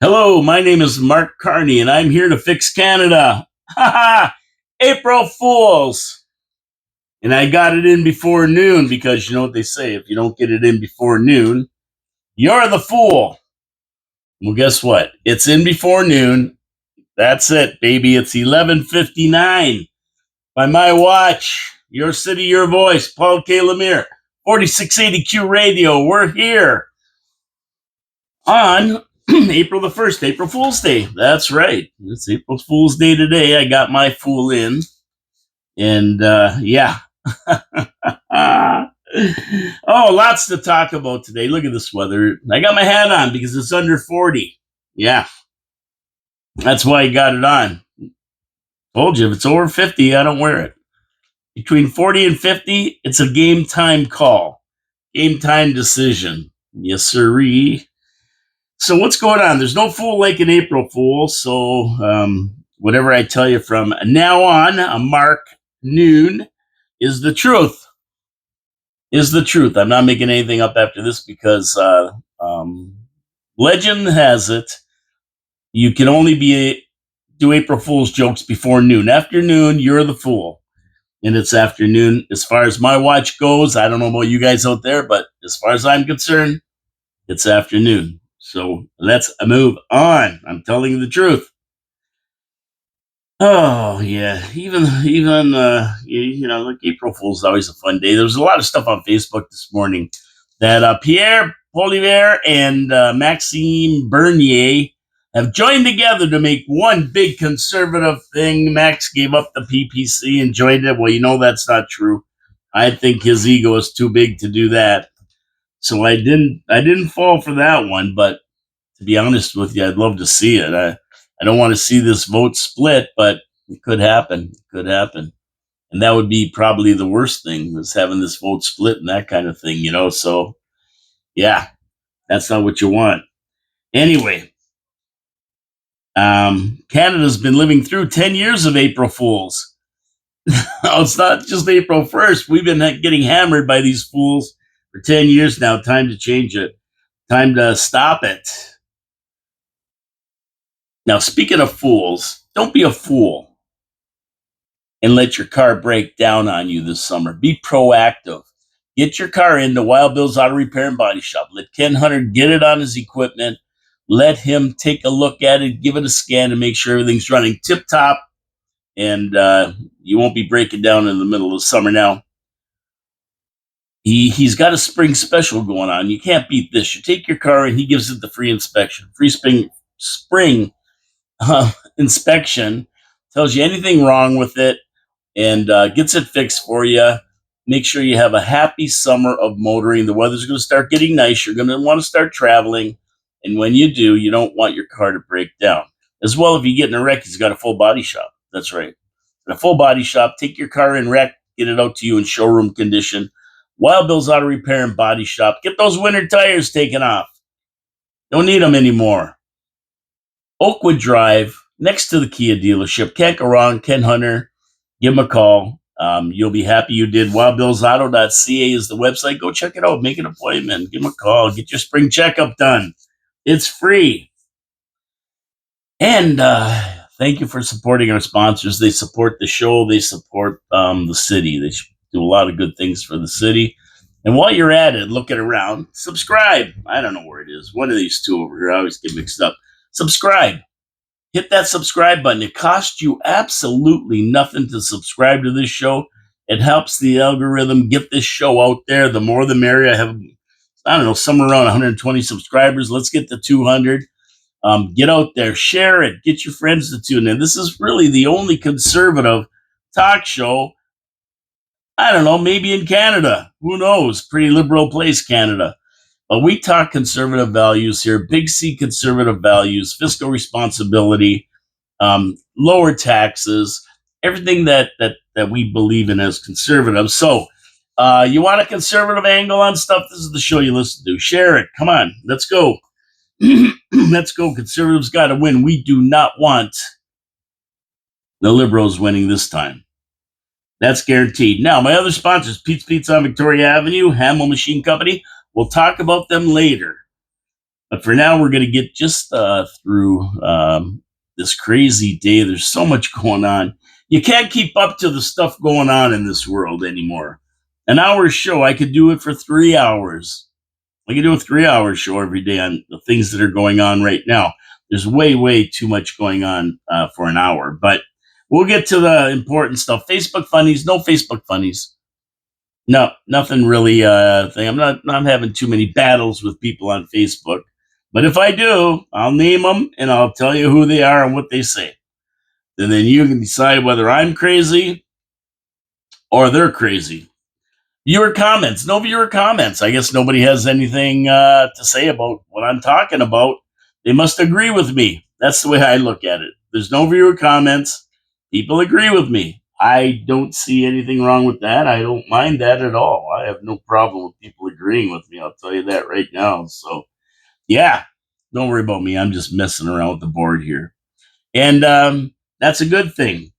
Hello, my name is Mark Carney, and I'm here to fix Canada. Ha ha! April Fools! And I got it in before noon because you know what they say: if you don't get it in before noon, you're the fool. Well, guess what? It's in before noon. That's it, baby. It's 11:59 by my watch. Your city, your voice. Paul K. Lemire, 4680Q Radio. We're here on April the 1st, April Fool's Day. That's right. It's April Fool's Day today. I got my fool in. And yeah. Oh, lots to talk about today. Look at this weather. I got my hat on because it's under 40. Yeah. That's why I got it on. Told you, if it's over 50, I don't wear it. Between 40 and 50, it's a game time call. Game time decision. Yes, sirree. So what's going on? There's no fool like an April Fool. So whatever I tell you from now on, a mark noon is the truth. Is the truth. I'm not making anything up after this because legend has it you can only do April Fool's jokes before noon. After noon, you're the fool. And it's afternoon. As far as my watch goes, I don't know about you guys out there, but as far as I'm concerned, it's afternoon. So let's move on. I'm telling you the truth. Oh yeah, even like April Fool's is always a fun day. There was a lot of stuff on Facebook this morning that Pierre Polivier and Maxime Bernier have joined together to make one big conservative thing. Max gave up the PPC and joined it. Well, that's not true. I think his ego is too big to do that. So I didn't fall for that one, but to be honest with you, I'd love to see it. I don't want to see this vote split, but it could happen. It could happen. And that would be probably the worst thing, is having this vote split and that kind of thing, So, yeah, that's not what you want. Anyway, Canada's been living through 10 years of April Fools. It's not just April 1st. We've been getting hammered by these fools for 10 years now. Time to change it. Time to stop it. Now, speaking of fools, don't be a fool and let your car break down on you this summer. Be proactive. Get your car into Wild Bill's Auto Repair and Body Shop. Let Ken Hunter get it on his equipment. Let him take a look at it, give it a scan, and make sure everything's running tip-top, and you won't be breaking down in the middle of the summer. Now, he's got a spring special going on. You can't beat this. You take your car, and he gives it the free inspection. Free spring inspection, tells you anything wrong with it, and gets it fixed for you. Make sure you have a happy summer of motoring. The weather's going to start getting nice. You're going to want to start traveling. And when you do, you don't want your car to break down. As well, if you get in a wreck, he's got a full body shop. That's right. In a full body shop, take your car in wreck, get it out to you in showroom condition. Wild Bill's Auto Repair and Body Shop. Get those winter tires taken off. Don't need them anymore. Oakwood Drive, next to the Kia dealership. Can't go wrong. Ken Hunter, give him a call. You'll be happy you did. WildBillsAuto.ca is the website. Go check it out. Make an appointment. Give him a call. Get your spring checkup done. It's free. And thank you for supporting our sponsors. They support the show. They support the city. They do a lot of good things for the city. And while you're at it, looking around, subscribe. I don't know where it is. One of these two over here. I always get mixed up. Subscribe. Hit that subscribe button. It costs you absolutely nothing to subscribe to this show. It helps the algorithm get this show out there. The more the merrier. I have, somewhere around 120 subscribers. Let's get to 200. Get out there, share it, get your friends to tune in. This is really the only conservative talk show, I don't know, maybe in Canada. Who knows? Pretty liberal place, Canada. But we talk conservative values here, big C conservative values, fiscal responsibility, lower taxes, everything that we believe in as conservatives. So you want a conservative angle on stuff? This is the show you listen to. Share it. Come on, let's go. Let's go. Conservatives got to win. We do not want the liberals winning this time. That's guaranteed. Now, my other sponsors, Pete's Pizza on Victoria Avenue, Hamill Machine Company. We'll talk about them later. But for now, we're going to get just through this crazy day. There's so much going on. You can't keep up to the stuff going on in this world anymore. An hour show, I could do it for 3 hours. I could do a 3 hour show every day on the things that are going on right now. There's way, way too much going on for an hour. But we'll get to the important stuff. Facebook funnies, no Facebook funnies. No, nothing really. Thing. I'm not having too many battles with people on Facebook. But if I do, I'll name them and I'll tell you who they are and what they say. And then you can decide whether I'm crazy or they're crazy. Viewer comments. No viewer comments. I guess nobody has anything to say about what I'm talking about. They must agree with me. That's the way I look at it. There's no viewer comments. People agree with me. I don't see anything wrong with that. I don't mind that at all. I have no problem with people agreeing with me. I'll tell you that right now. So, yeah, don't worry about me. I'm just messing around with the board here. And that's a good thing.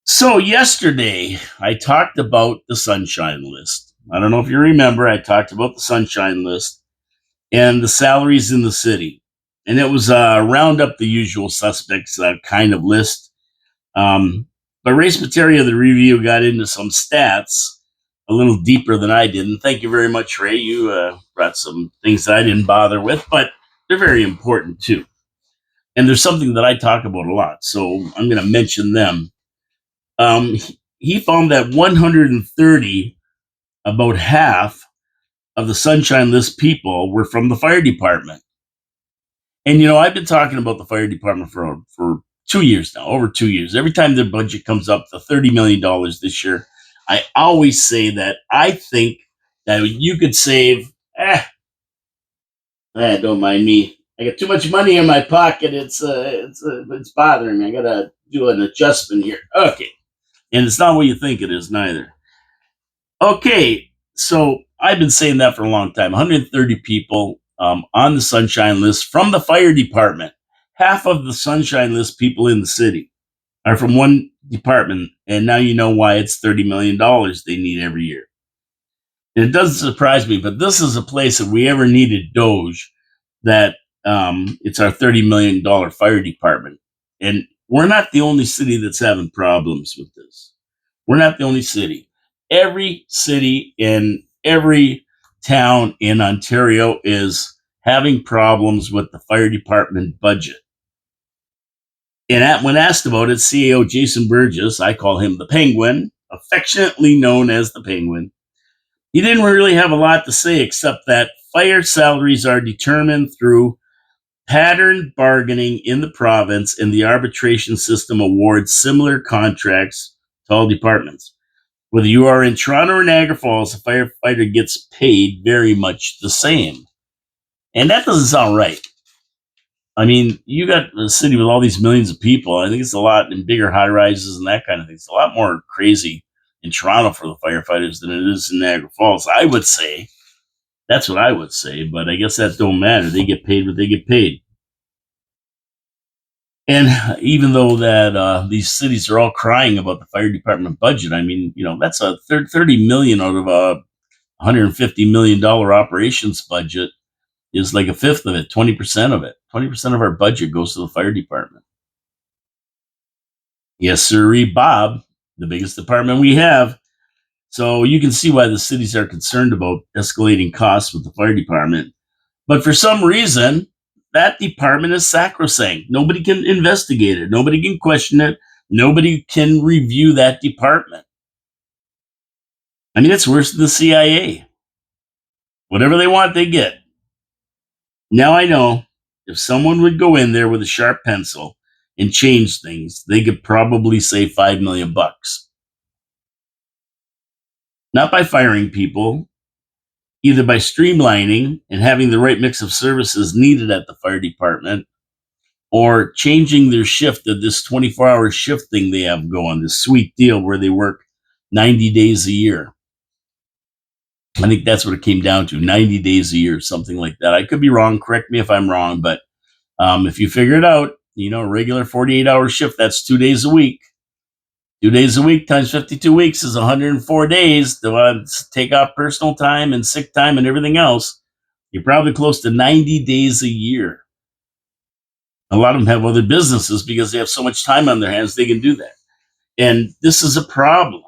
So yesterday, I talked about the Sunshine List. I don't know if you remember, I talked about the Sunshine List and the salaries in the city. And it was round up the usual suspects kind of list. But Race Materia, the review, got into some stats a little deeper than I did. And thank you very much, Ray. You brought some things that I didn't bother with, but they're very important too. And there's something that I talk about a lot. So I'm going to mention them. He found that 130, about half of the Sunshine List people were from the fire department. And I've been talking about the fire department for 2 years now, over 2 years. Every time their budget comes up to $30 million this year, I always say that I think that you could save. Don't mind me. I got too much money in my pocket. It's bothering me. I gotta do an adjustment here. Okay. And it's not what you think it is, neither. Okay, so I've been saying that for a long time. 130 people on the Sunshine List from the fire department. Half of the Sunshine List people in the city are from one department, and now you know why it's $30 million they need every year. And it doesn't surprise me, but this is a place if we ever needed Doge, that it's our $30 million fire department. And we're not the only city that's having problems with this. We're not the only city. Every city in every town in Ontario is having problems with the fire department budget. And when asked about it, CAO Jason Burgess, I call him the Penguin, affectionately known as the Penguin, he didn't really have a lot to say except that fire salaries are determined through pattern bargaining in the province, and the arbitration system awards similar contracts to all departments. Whether you are in Toronto or Niagara Falls, a firefighter gets paid very much the same. And that doesn't sound right. I mean, you got a city with all these millions of people. I think it's a lot in bigger high rises and that kind of thing. It's a lot more crazy in Toronto for the firefighters than it is in Niagara Falls, I would say. That's what I would say, but I guess that don't matter. They get paid what they get paid. And even though that these cities are all crying about the fire department budget, I mean, that's a 30 million out of a $150 million operations budget is like a fifth of it, 20% of it. 20% of our budget goes to the fire department. Yes, sir, Bob, the biggest department we have. So you can see why the cities are concerned about escalating costs with the fire department. But for some reason, that department is sacrosanct. Nobody can investigate it. Nobody can question it. Nobody can review that department. I mean, it's worse than the CIA. Whatever they want, they get. Now I know if someone would go in there with a sharp pencil and change things, they could probably save $5 million. Not by firing people, either by streamlining and having the right mix of services needed at the fire department, or changing their shift to this 24-hour shift thing they have going, this sweet deal where they work 90 days a year. I think that's what it came down to, 90 days a year, something like that. I could be wrong. Correct me if I'm wrong, but if you figure it out, a regular 48-hour shift, that's 2 days a week. 2 days a week times 52 weeks is 104 days to take off personal time and sick time and everything else. You're probably close to 90 days a year. A lot of them have other businesses because they have so much time on their hands, they can do that. And this is a problem.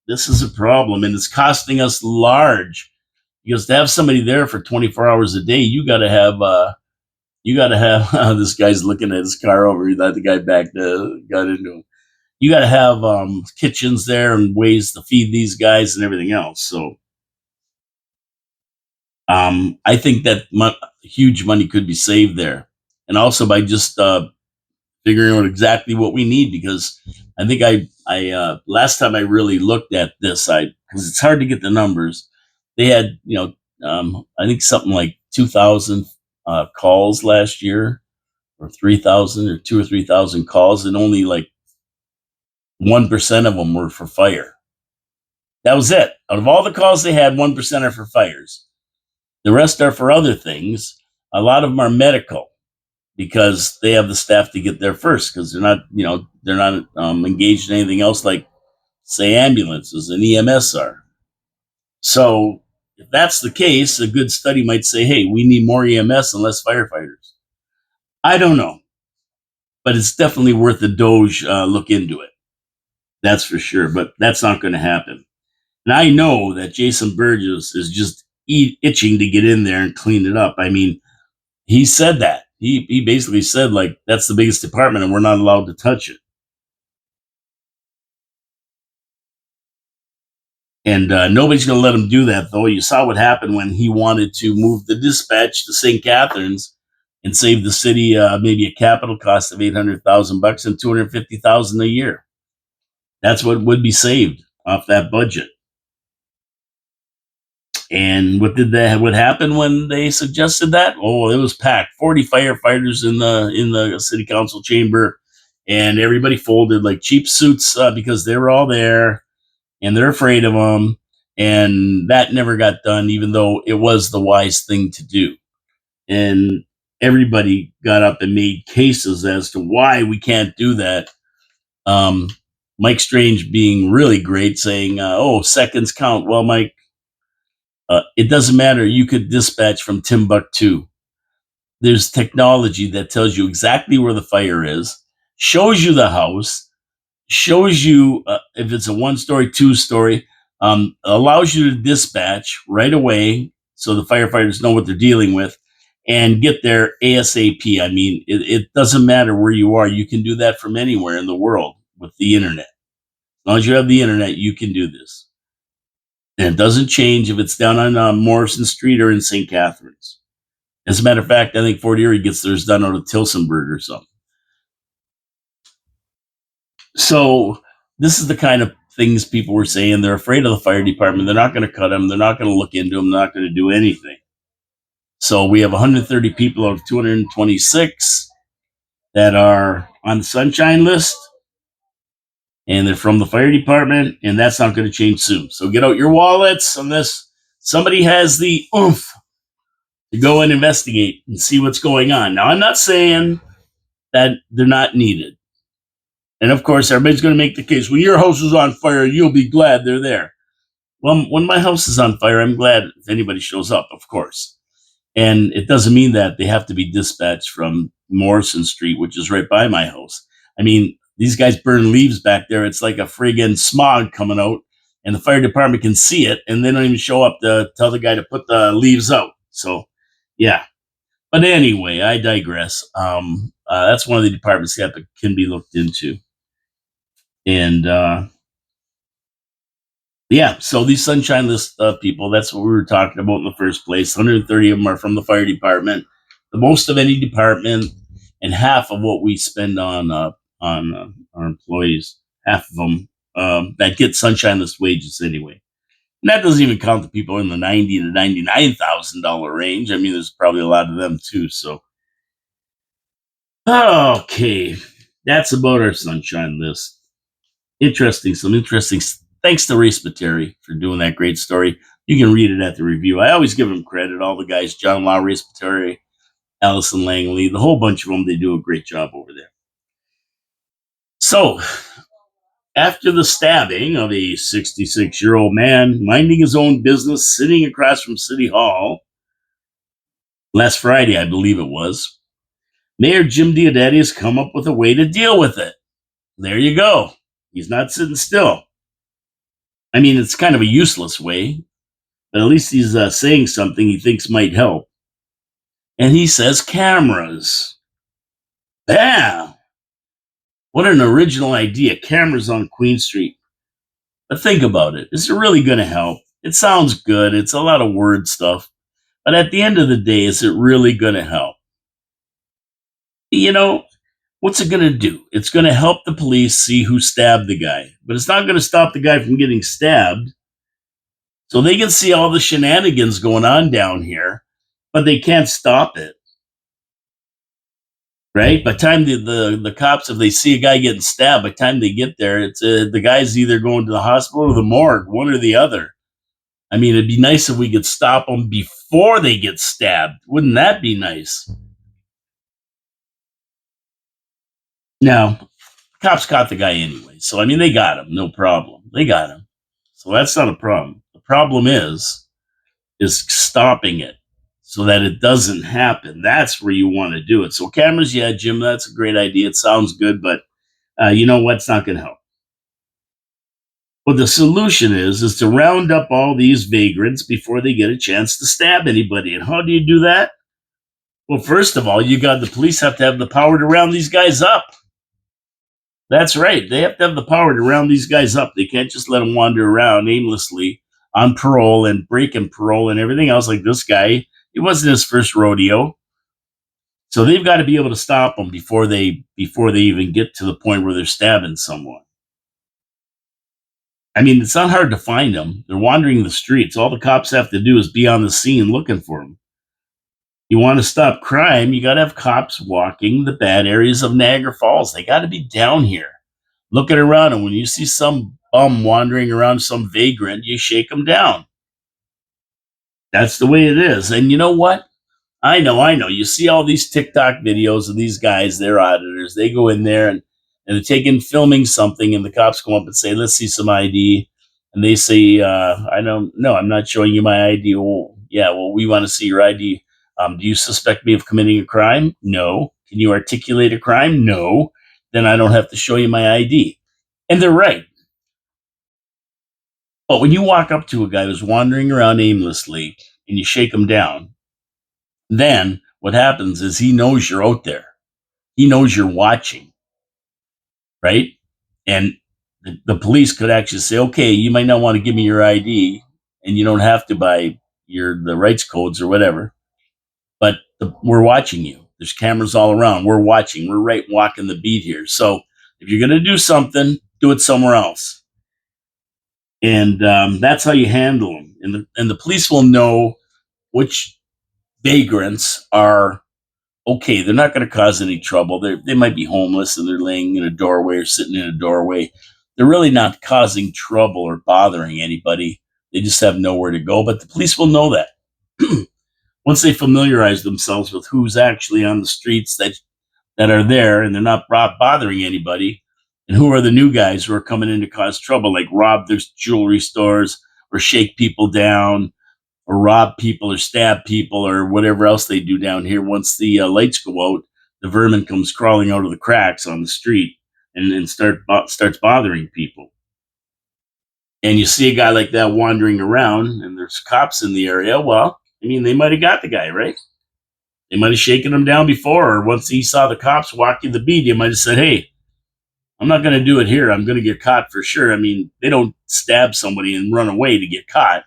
This is a problem, and it's costing us large because to have somebody there for 24 hours a day, you got to have this guy's looking at his car over. He thought the guy got into him. You got to have kitchens there and ways to feed these guys and everything else. So I think that huge money could be saved there, and also by just figuring out exactly what we need. Because I think I last time I really looked at this, I because it's hard to get the numbers. They had I think something like 2,000 calls last year, or 3,000 or 2 or 3,000 calls, and only like 1% of them were for fire. That was it. Out of all the calls they had, 1% are for fires. The rest are for other things. A lot of them are medical because they have the staff to get there first because they're not engaged in anything else like say ambulances and EMS are. So if that's the case, a good study might say, hey, we need more EMS and less firefighters. I don't know, but it's definitely worth a Doge look into it. That's for sure. But that's not going to happen. And I know that Jason Burgess is just itching to get in there and clean it up. I mean, he said that. He basically said, like, that's the biggest department and we're not allowed to touch it. And nobody's going to let him do that, though. You saw what happened when he wanted to move the dispatch to St. Catharines and save the city maybe a capital cost of $800,000 and $250,000 a year. That's what would be saved off that budget. And what happened when they suggested that? Oh, it was packed. 40 firefighters in the city council chamber, and everybody folded like cheap suits because they were all there and they're afraid of them. And that never got done, even though it was the wise thing to do. And everybody got up and made cases as to why we can't do that. Um, Mike Strange being really great, saying, "Oh, seconds count." Well, Mike, it doesn't matter. You could dispatch from Timbuktu. There's technology that tells you exactly where the fire is, shows you the house, shows you if it's a 1 story, 2 story, allows you to dispatch right away so the firefighters know what they're dealing with and get there ASAP. I mean, it doesn't matter where you are. You can do that from anywhere in the world with the internet. As long as you have the internet, you can do this. And it doesn't change if it's down on Morrison Street or in St. Catharines. As a matter of fact, I think Fort Erie gets theirs done out of Tilsonburg or something. So this is the kind of things people were saying. They're afraid of the fire department. They're not going to cut them. They're not going to look into them. They're not going to do anything. So we have 130 people out of 226 that are on the sunshine list, and they're from the fire department, and that's not going to change soon. So get out your wallets unless somebody has the oomph to go and investigate and see what's going on. Now, I'm not saying that they're not needed. And of course, everybody's going to make the case, when your house is on fire, you'll be glad they're there. Well, when my house is on fire, I'm glad if anybody shows up, of course. And it doesn't mean that they have to be dispatched from Morrison Street, which is right by my house. I mean, these guys burn leaves back there. It's like a friggin' smog coming out, and the fire department can see it, and they don't even show up to tell the guy to put the leaves out. So, yeah. But anyway, I digress. That's one of the departments that can be looked into. And yeah, so these sunshine list people, that's what we were talking about in the first place. 130 of them are from the fire department, the most of any department, and half of what we spend on our employees. Half of them that get sunshine list wages anyway. And that doesn't even count the people in the $90,000 to $99,000 range. I mean, there's probably a lot of them too. So, okay, that's about our sunshine list. Some interesting. Thanks to Ray Spiteri for doing that great story. You can read it at the review. I always give them credit. All the guys, John Law, Ray Spiteri, Allison Langley, the whole bunch of them, they do a great job over there. So, after the stabbing of a 66-year-old man minding his own business sitting across from City Hall, last Friday, I believe it was. Mayor Jim Diodetti has come up with a way to deal with it. There you go. He's not sitting still. I mean, it's kind of a useless way, but at least he's saying something he thinks might help. And he says cameras. Bam! What an original idea. Cameras on Queen Street. But think about it. Is it really going to help? It sounds good. It's a lot of word stuff. But at the end of the day, is it really going to help? You know, what's it going to do? It's going to help the police see who stabbed the guy. But it's not going to stop the guy from getting stabbed. So they can see all the shenanigans going on down here, but they can't stop it. Right? By the time the cops, if they see a guy getting stabbed, by the time they get there, it's the guy's either going to the hospital or the morgue, one or the other. I mean, it'd be nice if we could stop them before they get stabbed. Wouldn't that be nice? Now, cops caught the guy anyway. So, I mean, they got him. No problem. They got him. So that's not a problem. The problem is stopping it so that it doesn't happen. That's where you want to do it. So cameras, yeah, Jim, that's a great idea. It sounds good, but you know what's not going to help. What the solution is to round up all these vagrants before they get a chance to stab anybody. And how do you do that? Well, first of all, the police have to have the power to round these guys up. That's right. They have to have the power to round these guys up. They can't just let them wander around aimlessly on parole and breaking parole and everything else like this guy. It wasn't his first rodeo. So they've got to be able to stop them before they even get to the point where they're stabbing someone. I mean, it's not hard to find them. They're wandering the streets. All the cops have to do is be on the scene looking for them. You want to stop crime, you got to have cops walking the bad areas of Niagara Falls. They got to be down here looking around. And when you see some bum wandering around, some vagrant, you shake them down. That's the way it is. And you know what? I know. You see all these TikTok videos of these guys, they're auditors. They go in there and they're filming something, and the cops come up and say, let's see some ID. And they say, I don't know, I'm not showing you my ID. Well, yeah, well, we want to see your ID. Do you suspect me of committing a crime? No. Can you articulate a crime? No. Then I don't have to show you my ID. And they're right. But when you walk up to a guy who's wandering around aimlessly and you shake him down, then what happens is he knows you're out there. He knows you're watching, right? And the police could actually say, okay, you might not want to give me your ID, and you don't have to by the rights codes or whatever, but we're watching you. There's cameras all around. We're watching. We're right walking the beat here. So if you're going to do something, do it somewhere else. And that's how you handle them. And the police will know which vagrants are okay. They're not going to cause any trouble. They might be homeless and they're laying in a doorway or sitting in a doorway. They're really not causing trouble or bothering anybody. They just have nowhere to go. But the police will know that. Once they familiarize themselves with who's actually on the streets that are there and they're not bothering anybody, and who are the new guys who are coming in to cause trouble, like rob their jewelry stores or shake people down or rob people or stab people or whatever else they do down here. Once the lights go out, the vermin comes crawling out of the cracks on the street and starts bothering people. And you see a guy like that wandering around and there's cops in the area. Well, I mean, they might have got the guy, right? They might have shaken him down before, or once he saw the cops walking the beat, he might have said, hey, I'm not going to do it here. I'm going to get caught for sure. I mean, they don't stab somebody and run away to get caught.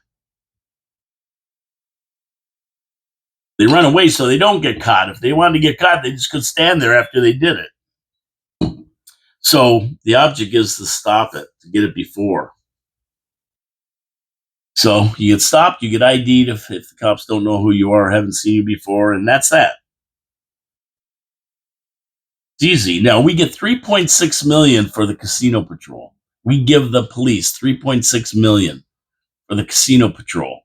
They run away so they don't get caught. If they wanted to get caught, they just could stand there after they did it. So the object is to stop it, to get it before. So you get stopped, you get ID'd if the cops don't know who you are, haven't seen you before, and that's that. It's easy. Now we get $3.6 million for the casino patrol. We give the police $3.6 million for the casino patrol.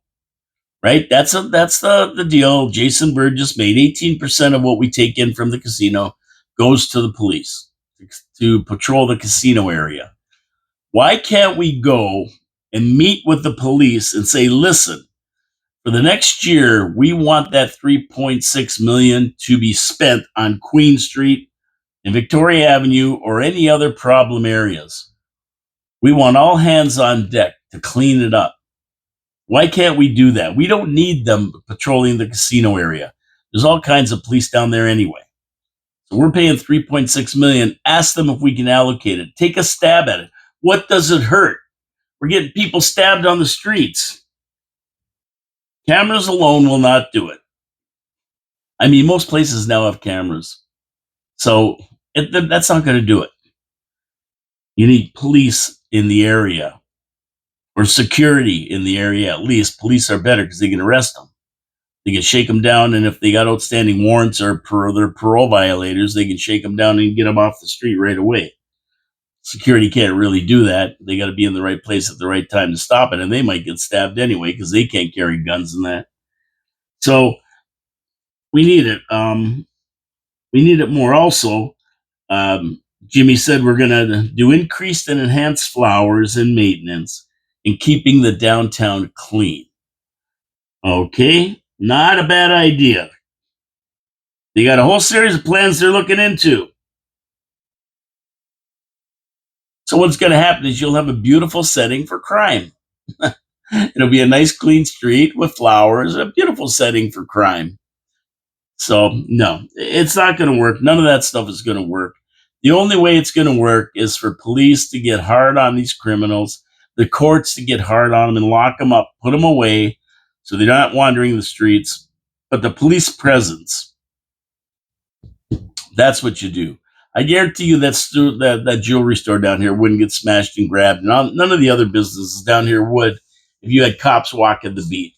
Right? That's the deal. Jason Bird just made 18% of what we take in from the casino goes to the police to patrol the casino area. Why can't we go and meet with the police and say, listen, For the next year, we want that 3.6 million to be spent on Queen Street and Victoria Avenue or any other problem areas. We want all hands on deck to clean it up. Why can't we do that? We don't need them patrolling the casino area. There's all kinds of police down there anyway. So we're paying 3.6 million. Ask them if we can allocate it. Take a stab at it. What does it hurt? We're getting people stabbed on the streets. Cameras alone will not do it. I mean, most places now have cameras. So that's not going to do it. You need police in the area or security in the area. At least police are better because they can arrest them. They can shake them down, and if they got outstanding warrants or they're parole violators, they can shake them down and get them off the street right away. Security can't really do that. They got to be in the right place at the right time to stop it, and they might get stabbed anyway because they can't carry guns and that. So we need it. We need it more. Also, Jimmy said we're going to do increased and enhanced flowers and maintenance and keeping the downtown clean. Okay, not a bad idea. They got a whole series of plans they're looking into. So what's going to happen is you'll have a beautiful setting for crime. It'll be a nice clean street with flowers, a beautiful setting for crime. So no, it's not going to work. None of that stuff is going to work. The only way it's going to work is for police to get hard on these criminals, the courts to get hard on them and lock them up, put them away so they're not wandering the streets. But the police presence, that's what you do. I guarantee you that jewelry store down here wouldn't get smashed and grabbed. None of the other businesses down here would if you had cops walking the beat.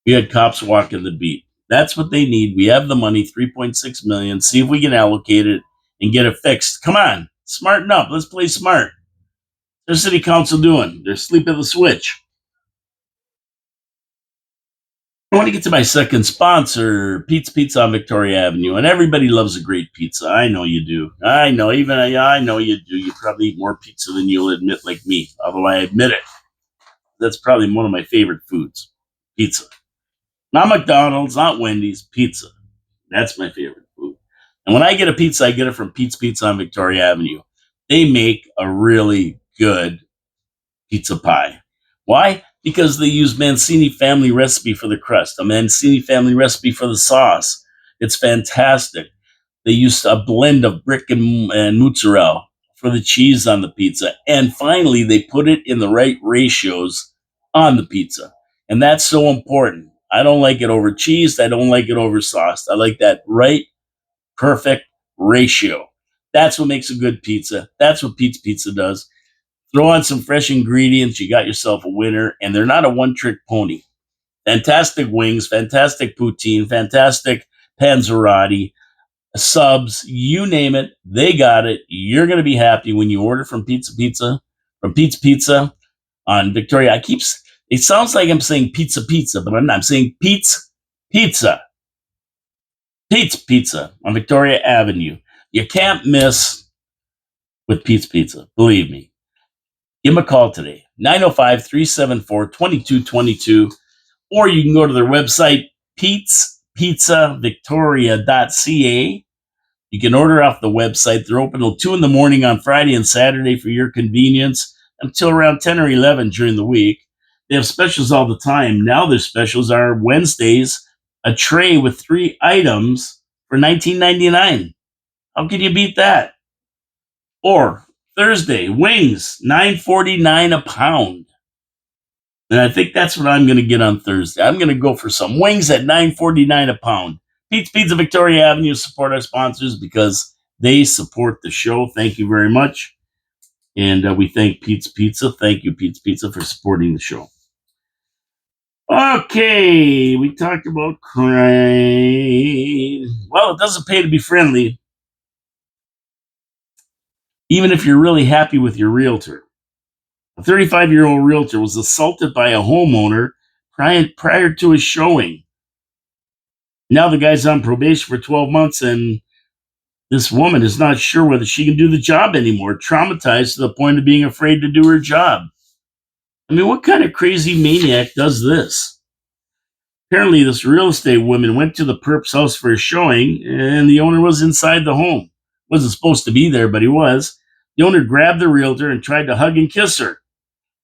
You had cops walking the beat. That's what they need. We have the money, 3.6 million. See if we can allocate it and get it fixed. Come on, smarten up. Let's play smart. Their city council doing? They're asleep at the switch. I want to get to my second sponsor, Pete's Pizza on Victoria Avenue, and everybody loves a great pizza. I know you do. I know you do. You probably eat more pizza than you'll admit, like me. Although I admit it, that's probably one of my favorite foods, pizza. Not McDonald's, not Wendy's, pizza. That's my favorite food. And when I get a pizza, I get it from Pete's Pizza on Victoria Avenue. They make a really good pizza pie. Why? Because they use Mancini family recipe for the crust, a Mancini family recipe for the sauce. It's fantastic. They use a blend of brick and mozzarella for the cheese on the pizza. And finally, they put it in the right ratios on the pizza. And that's so important. I don't like it over cheese. I don't like it over sauce. I like that right, perfect ratio. That's what makes a good pizza. That's what Pete's Pizza does. Throw on some fresh ingredients. You got yourself a winner. And they're not a one-trick pony. Fantastic wings, fantastic poutine, fantastic panzerotti, subs, you name it. They got it. You're going to be happy when you order from Pete's Pizza on Victoria. It sounds like I'm saying pizza, but I'm not. I'm saying Pete's Pizza. Pete's Pizza on Victoria Avenue. You can't miss with Pete's Pizza. Believe me. Give them a call today, 905-374-2222, or you can go to their website, petespizza.victoria.ca. You can order off the website. They're open till 2 in the morning on Friday and Saturday for your convenience until around 10 or 11 during the week. They have specials all the time. Now their specials are Wednesdays, a tray with 3 items for $19.99. How can you beat that? Or Thursday, wings, $9.49 a pound. And I think that's what I'm going to get on Thursday. I'm going to go for some wings at $9.49 a pound. Pete's Pizza, Victoria Avenue, support our sponsors because they support the show. Thank you very much. And we thank Pete's Pizza. Thank you, Pete's Pizza, for supporting the show. Okay, we talked about crime. Well, it doesn't pay to be friendly, even if you're really happy with your realtor. A 35-year-old realtor was assaulted by a homeowner prior to his showing. Now the guy's on probation for 12 months, and this woman is not sure whether she can do the job anymore, traumatized to the point of being afraid to do her job. I mean, what kind of crazy maniac does this? Apparently, this real estate woman went to the perp's house for a showing, and the owner was inside the home. Wasn't supposed to be there, but he was. The owner grabbed the realtor and tried to hug and kiss her.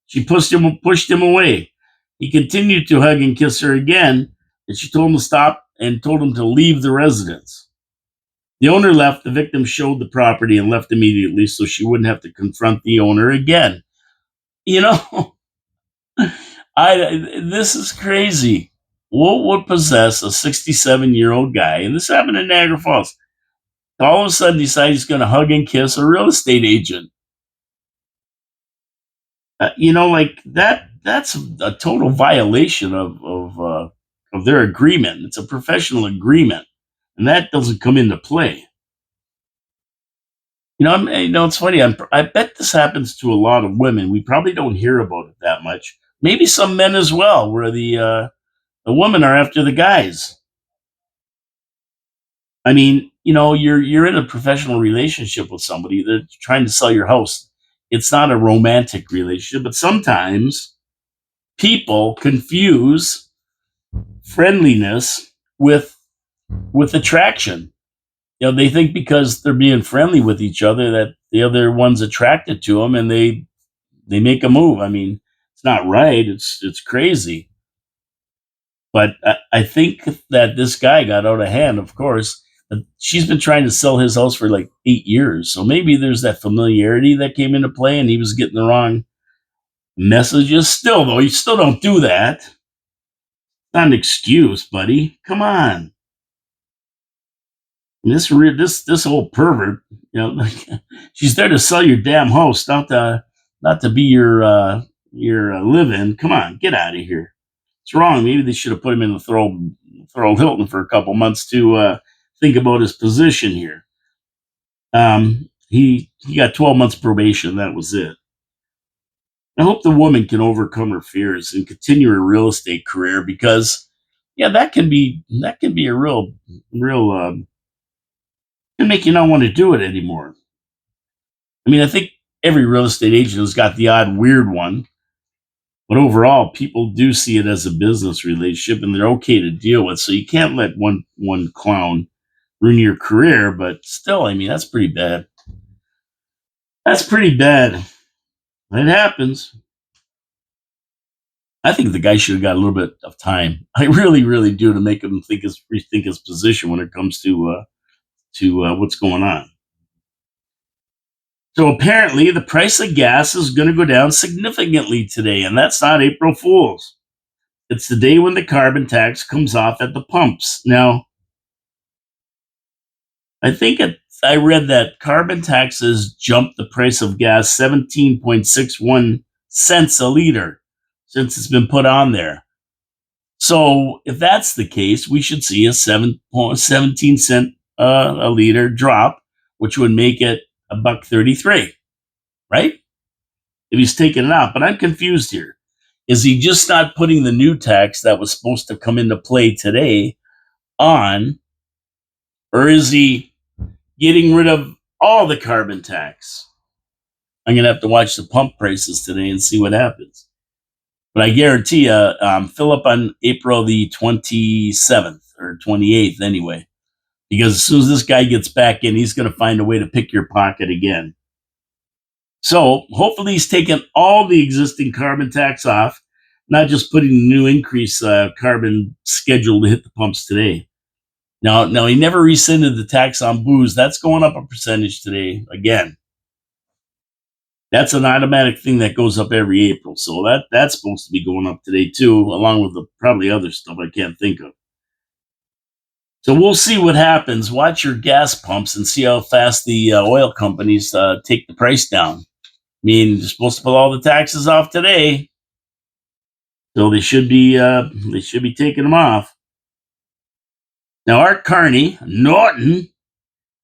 She pushed him away. He continued to hug and kiss her again, and she told him to stop and told him to leave the residence. The owner left. The victim showed the property and left immediately so she wouldn't have to confront the owner again. You know, this is crazy. What would possess a 67-year-old guy, and this happened in Niagara Falls, to all of a sudden decide he's going to hug and kiss a real estate agent? Like that's a total violation of their agreement. It's a professional agreement, and that doesn't come into play. It's funny. I bet this happens to a lot of women. We probably don't hear about it that much. Maybe some men as well, where the women are after the guys. I mean, you're in a professional relationship with somebody. They're trying to sell your house. It's not a romantic relationship, but sometimes people confuse friendliness with attraction. They think because they're being friendly with each other that the other one's attracted to them, and they make a move. I mean, it's not right. It's crazy. But I think that this guy got out of hand. Of course, she's been trying to sell his house for like 8 years, so maybe there's that familiarity that came into play, and he was getting the wrong messages. Still, though, you still don't do that. Not an excuse, buddy. Come on. And this old pervert, she's there to sell your damn house, not to be your live-in. Come on, get out of here. It's wrong. Maybe they should have put him in the throw Hilton for a couple months to think about his position here. He got 12 months probation. That was it. I hope the woman can overcome her fears and continue her real estate career because, yeah, that can be a real can make you not want to do it anymore. I mean, I think every real estate agent has got the odd weird one, but overall, people do see it as a business relationship, and they're okay to deal with. So you can't let one clown ruin your career. But still, I mean, that's pretty bad. That's pretty bad. It happens. I think the guy should have got a little bit of time. I really, really do, to make him rethink his position when it comes to what's going on. So apparently, the price of gas is going to go down significantly today, and that's not April Fool's. It's the day when the carbon tax comes off at the pumps. Now, I read that carbon taxes jumped the price of gas 17.61 cents a liter since it's been put on there. So if that's the case, we should see a 17 cent a liter drop, which would make it a buck 33, right? If he's taking it out. But I'm confused here. Is he just not putting the new tax that was supposed to come into play today on, or is he getting rid of all the carbon tax? I'm going to have to watch the pump prices today and see what happens. But I guarantee you, fill up on April the 27th or 28th anyway. Because as soon as this guy gets back in, he's going to find a way to pick your pocket again. So hopefully he's taken all the existing carbon tax off, not just putting the new increase carbon schedule to hit the pumps today. Now he never rescinded the tax on booze. That's going up a percentage today again. That's an automatic thing that goes up every April. So that's supposed to be going up today too, along with the probably other stuff I can't think of. So we'll see what happens. Watch your gas pumps and see how fast the oil companies take the price down. I mean, they're supposed to pull all the taxes off today, so they should be taking them off. Now, Art Carney, Norton,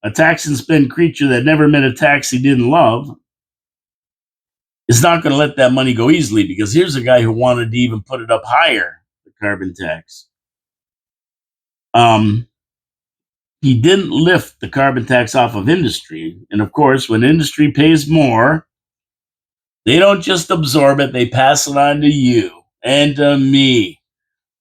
a tax and spend creature that never met a tax he didn't love, is not going to let that money go easily, because here's a guy who wanted to even put it up higher, the carbon tax. He didn't lift the carbon tax off of industry. And of course, when industry pays more, They don't just absorb it, they pass it on to you and to me.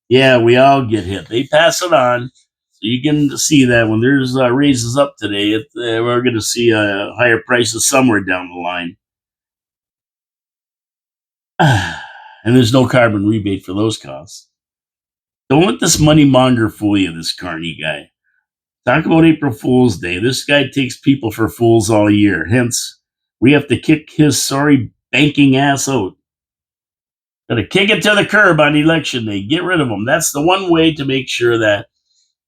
Yeah, we all get hit. They pass it on. So you can see that when there's raises up today, we're going to see higher prices somewhere down the line. And there's no carbon rebate for those costs. Don't let this money monger fool you, this Carney guy. Talk about April Fool's Day. This guy takes people for fools all year. Hence, we have to kick his sorry banking ass out. Gotta kick it to the curb on election day. Get rid of him. That's the one way to make sure that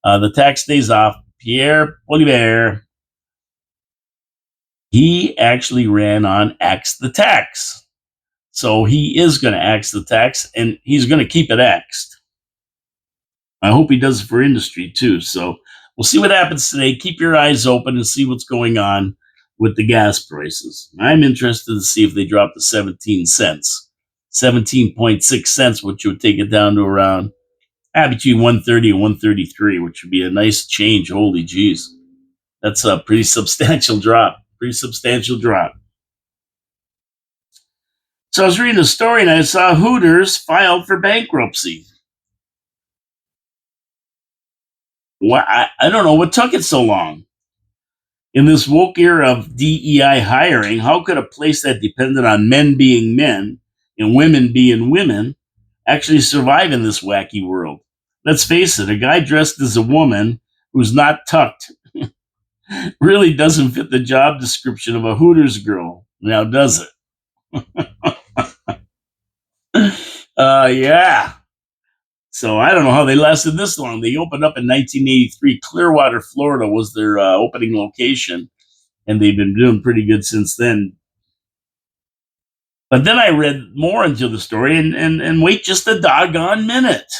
the tax stays off. Pierre Poilievre, he actually ran on Axe the Tax. So he is going to axe the tax, and he's going to keep it axed. I hope he does it for industry too. So we'll see what happens today. Keep your eyes open and see what's going on with the gas prices. I'm interested to see if they drop to 17 cents, 17.6 cents, which would take it down to around between 130 and 133, which would be a nice change. Holy jeez. That's a pretty substantial drop. Pretty substantial drop. So I was reading a story and I saw Hooters filed for bankruptcy. I don't know what took it so long. In this woke era of DEI hiring, how could a place that depended on men being men and women being women actually survive in this wacky world? Let's face it, a guy dressed as a woman who's not tucked really doesn't fit the job description of a Hooters girl. Now, does it? Yeah. So I don't know how they lasted this long. They opened up in 1983. Clearwater, Florida was their opening location, and they've been doing pretty good since then. But then I read more into the story and wait just a doggone minute.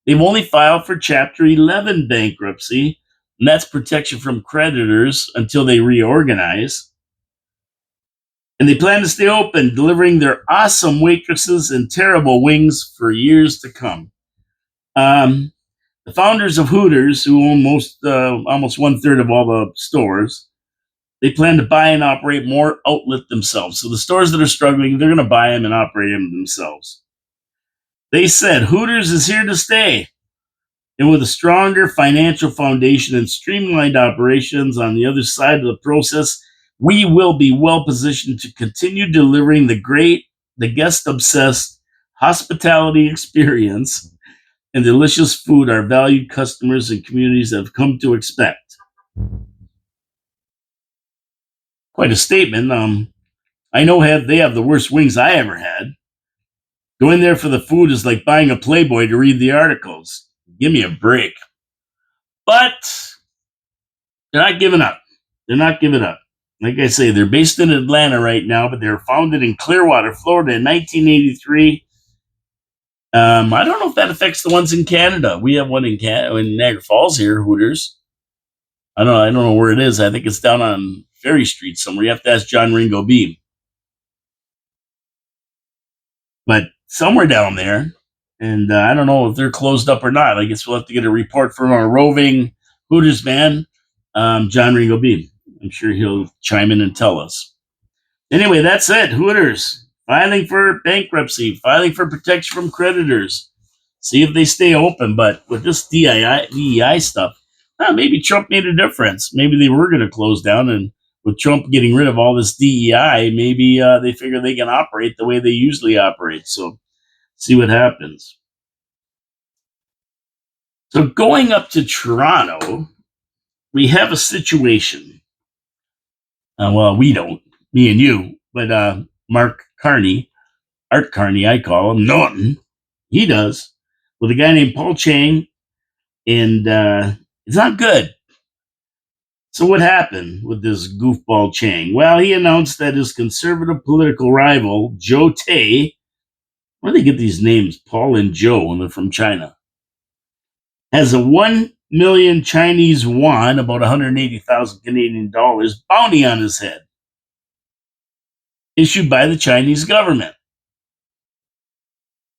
They've only filed for Chapter 11 bankruptcy, and that's protection from creditors until they reorganize. And they plan to stay open, delivering their awesome waitresses and terrible wings for years to come. The founders of Hooters, who own almost 1/3 of all the stores, they plan to buy and operate more outlet themselves. So the stores that are struggling, they're going to buy them and operate them themselves. They said Hooters is here to stay. And with a stronger financial foundation and streamlined operations on the other side of the process, we will be well positioned to continue delivering the guest obsessed hospitality experience and delicious food our valued customers and communities have come to expect. Quite a statement. I know they have the worst wings I ever had. Going there for the food is like buying a Playboy to read the articles. Give me a break. But they're not giving up. They're not giving up. Like I say, they're based in Atlanta right now, but they were founded in Clearwater, Florida in 1983. I don't know if that affects the ones in Canada. We have one in Niagara Falls here, Hooters. I don't know where it is. I think it's down on Ferry Street somewhere. You have to ask John Ringo Beam. But somewhere down there, and I don't know if they're closed up or not. I guess we'll have to get a report from our roving Hooters man, John Ringo Beam. I'm sure he'll chime in and tell us. Anyway, that's it. Hooters filing for bankruptcy, filing for protection from creditors. See if they stay open. But with this DEI stuff, maybe Trump made a difference. Maybe they were going to close down, and with Trump getting rid of all this DEI, maybe they figure they can operate the way they usually operate. So see what happens. So going up to Toronto, we have a situation. Well, we don't, me and you, but Mark Carney, Art Carney, I call him, Norton, he does, with a guy named Paul Chang, and it's not good. So what happened with this goofball Chang? Well, he announced that his conservative political rival, Joe Tay, where do they get these names, Paul and Joe, when they're from China, has a 1 million Chinese yuan, about 180,000 Canadian dollars, bounty on his head, issued by the Chinese government.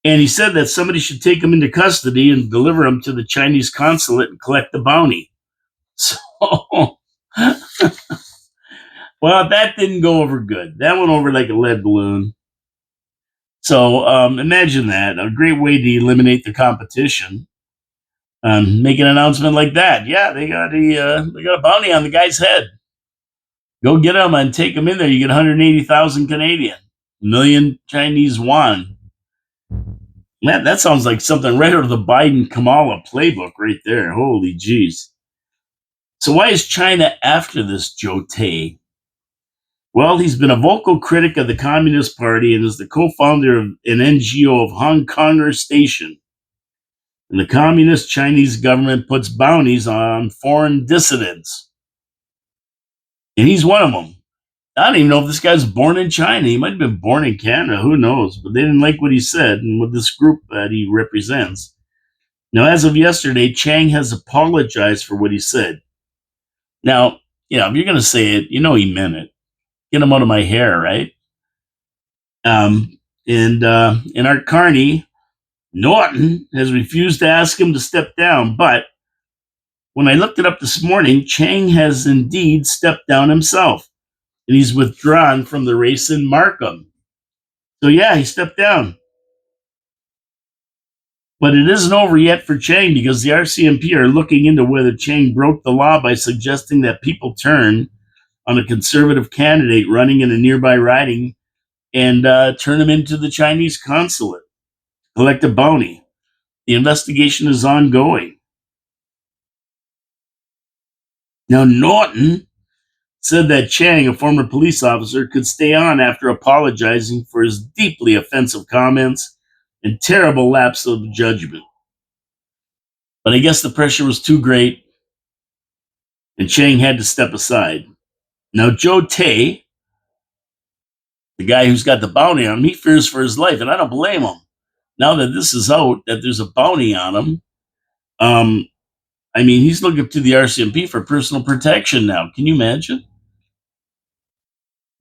And he said that somebody should take him into custody and deliver him to the Chinese consulate and collect the bounty. So, well, that didn't go over good. That went over like a lead balloon. So imagine that. A great way to eliminate the competition. Make an announcement like that. Yeah, they got a bounty on the guy's head. Go get him and take him in there. You get 180,000 Canadian, million Chinese yuan. Man, that sounds like something right out of the Biden Kamala playbook right there. Holy jeez. So why is China after this Joe Tay? Well, he's been a vocal critic of the Communist Party and is the co-founder of an NGO of Hong Konger Station. And the Communist Chinese government puts bounties on foreign dissidents. And he's one of them. I don't even know if this guy's born in China. He might have been born in Canada. Who knows? But they didn't like what he said and with this group that he represents. Now, as of yesterday, Chang has apologized for what he said. Now, if you're going to say it, he meant it. Get him out of my hair, right? And in our Carney, Norton has refused to ask him to step down. But when I looked it up this morning, Chang has indeed stepped down himself. And he's withdrawn from the race in Markham. So, yeah, he stepped down. But it isn't over yet for Chang because the RCMP are looking into whether Chang broke the law by suggesting that people turn on a conservative candidate running in a nearby riding and turn him into the Chinese consulate, collect a bounty. The investigation is ongoing. Now, Norton said that Chang, a former police officer, could stay on after apologizing for his deeply offensive comments and terrible lapse of judgment. But I guess the pressure was too great, and Chang had to step aside. Now, Joe Tay, the guy who's got the bounty on him, he fears for his life, and I don't blame him. Now that this is out, that there's a bounty on him, he's looking to the RCMP for personal protection now. Can you imagine?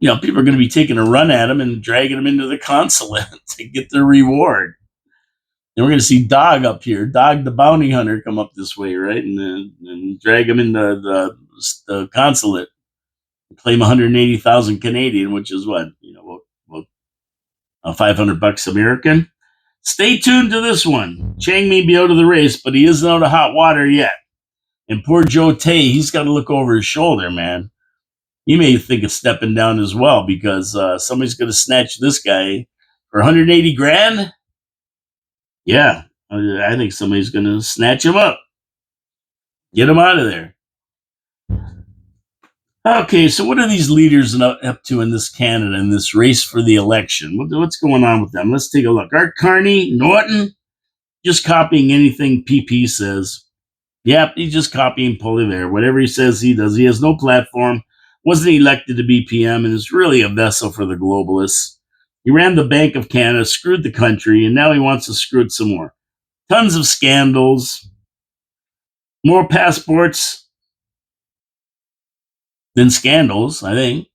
People are going to be taking a run at him and dragging him into the consulate to get their reward. And we're going to see Dog up here, Dog the bounty hunter, come up this way, right? And drag him into the consulate, claim 180,000 Canadian, which is what, 500 bucks American. Stay tuned to this one. Chang may be out of the race, but he isn't out of hot water yet. And poor Joe Tay, he's got to look over his shoulder, man. He may think of stepping down as well because somebody's going to snatch this guy for 180 grand. Yeah, I think somebody's going to snatch him up. Get him out of there. Okay, so what are these leaders up to in this Canada, in this race for the election? What's going on with them? Let's take a look. Art Carney, Norton, just copying anything PP says. Yep, he's just copying Poilievre. Whatever he says, he does. He has no platform. Wasn't elected to be PM and is really a vessel for the globalists. He ran the Bank of Canada, screwed the country, and now he wants to screw it some more. Tons of scandals, more passports than scandals, I think.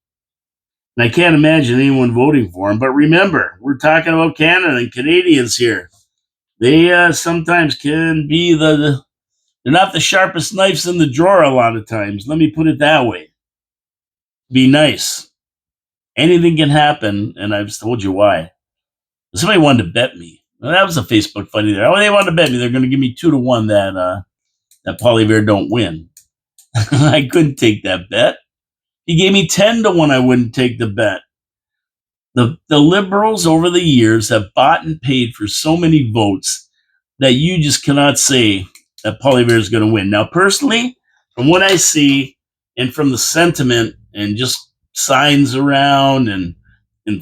And I can't imagine anyone voting for him. But remember, we're talking about Canada and Canadians here. They sometimes can be they're not the sharpest knives in the drawer a lot of times. Let me put it that way. Be nice. Anything can happen, and I've told you why. Somebody wanted to bet me. Well, that was a Facebook funny there. Oh, they wanted to bet me. They're going to give me 2-1 that Poilievre don't win. I couldn't take that bet. He gave me 10-1. I wouldn't take the bet. The Liberals over the years have bought and paid for so many votes that you just cannot say that Poilievre is going to win. Now, personally, from what I see and from the sentiment and just signs around and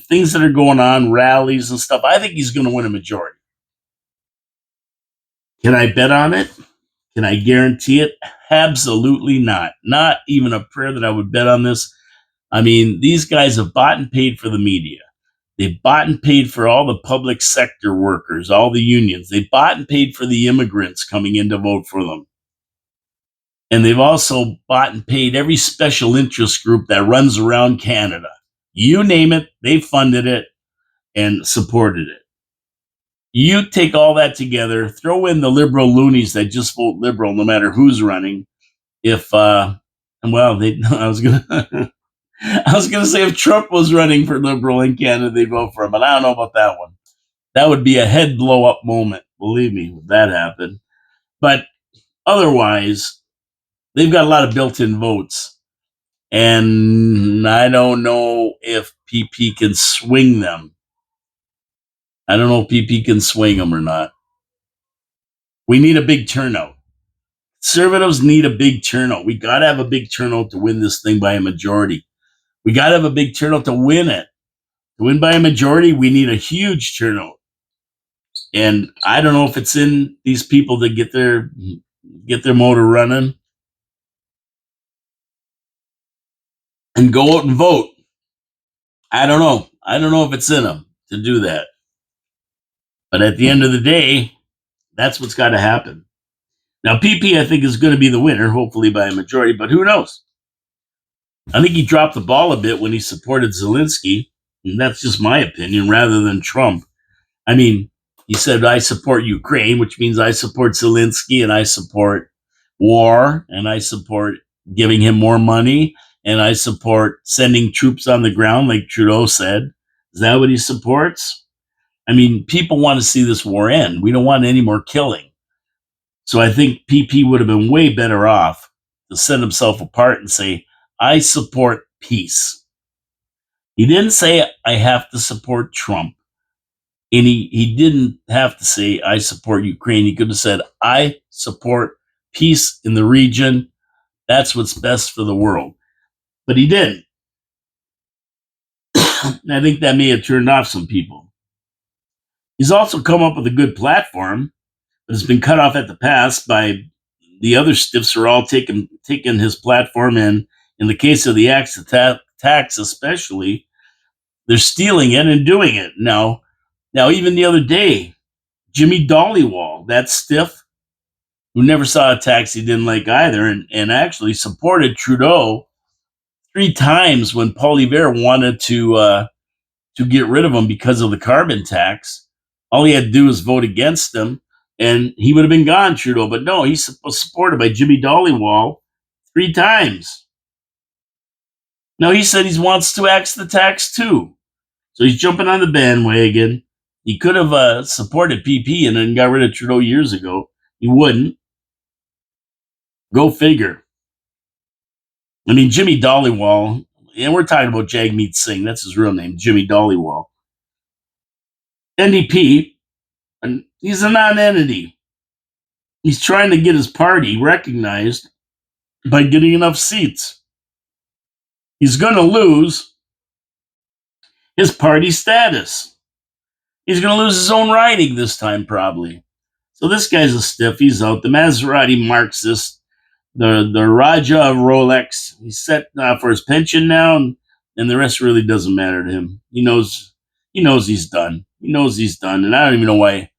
things that are going on, rallies and stuff, I think he's going to win a majority. Can I bet on it? Can I guarantee it? Absolutely not. Not even a prayer that I would bet on this. These guys have bought and paid for the media. They bought and paid for all the public sector workers, all the unions. They bought and paid for the immigrants coming in to vote for them. And they've also bought and paid every special interest group that runs around Canada. You name it, they funded it and supported it. You take all that together, throw in the liberal loonies that just vote liberal no matter who's running. I was gonna say if Trump was running for liberal in Canada, they'd vote for him, but I don't know about that one. That would be a head blow up moment. Believe me, if that happened. But otherwise, they've got a lot of built in votes. And I don't know if PP can swing them. I don't know if PP can swing them or not. We need a big turnout. Conservatives need a big turnout. We got to have a big turnout to win this thing by a majority. We got to have a big turnout to win it. To win by a majority, we need a huge turnout. And I don't know if it's in these people to get their motor running and go out and vote. I don't know. I don't know if it's in them to do that. But at the end of the day, that's what's got to happen. Now, PP, I think, is going to be the winner, hopefully by a majority, but who knows? I think he dropped the ball a bit when he supported Zelensky, and that's just my opinion, rather than Trump. I mean, he said, I support Ukraine, which means I support Zelensky, and I support war, and I support giving him more money, and I support sending troops on the ground, like Trudeau said. Is that what he supports? I mean, people want to see this war end. We don't want any more killing. So I think PP would have been way better off to set himself apart and say, I support peace. He didn't say, I have to support Trump. And he didn't have to say, I support Ukraine. He could have said, I support peace in the region. That's what's best for the world. But he didn't. And I think that may have turned off some people. He's also come up with a good platform, but it's been cut off at the pass by the other stiffs who are all taking his platform. And in the case of the axe tax especially, they're stealing it and doing it. Now, even the other day, Jimmy Dollywall, that stiff who never saw a tax he didn't like either, and actually supported Trudeau 3 times when Poilievre wanted to get rid of him because of the carbon tax. All he had to do was vote against him, and he would have been gone, Trudeau. But no, he's supported by Jimmy Dollywall 3 times. Now, he said he wants to axe the tax too. So he's jumping on the bandwagon. He could have supported PP and then got rid of Trudeau years ago. He wouldn't. Go figure. I mean, Jimmy Dollywall, and we're talking about Jagmeet Singh. That's his real name, Jimmy Dollywall. NDP, and he's a non-entity. He's trying to get his party recognized by getting enough seats. He's going to lose his party status. He's going to lose his own riding this time, probably. So this guy's a stiff. He's out. The Maserati Marxist, the Raja of Rolex. He's set for his pension now, and the rest really doesn't matter to him. He knows he's done. He knows he's done, and I don't even know why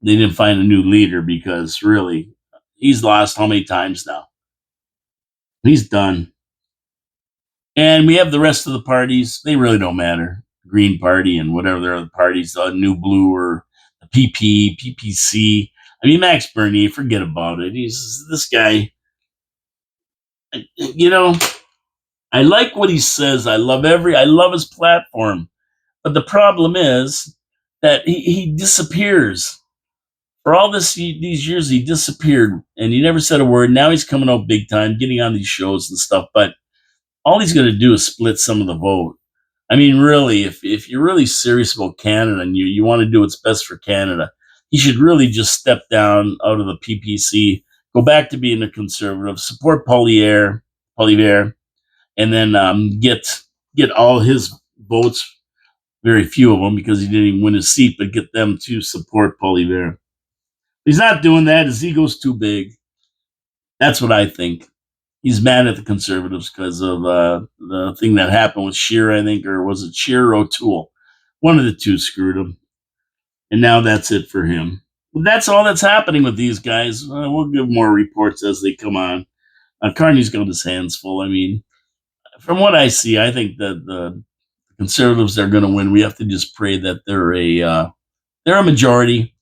they didn't find a new leader, because really, he's lost how many times now? He's done. And we have the rest of the parties. They really don't matter. Green Party and whatever their other parties, New Blue or the PP, PPC. I mean, Max Bernier, forget about it. He's this guy. You know, I like what he says. I love his platform. But the problem is that he disappears. For all these years, he disappeared, and he never said a word. Now he's coming out big time, getting on these shows and stuff. But all he's going to do is split some of the vote. I mean, really, if you're really serious about Canada and you want to do what's best for Canada, he should really just step down out of the PPC, go back to being a conservative, support Poilievre, and then get all his votes, very few of them because he didn't even win his seat, but get them to support Poilievre. He's not doing that. His ego's too big. That's what I think. He's mad at the Conservatives because of the thing that happened with Scheer, I think, or was it Scheer or O'Toole? One of the two screwed him. And now that's it for him. But that's all that's happening with these guys. We'll give more reports as they come on. Carney's got his hands full. I mean, from what I see, I think that the Conservatives are going to win. We have to just pray that they're a majority.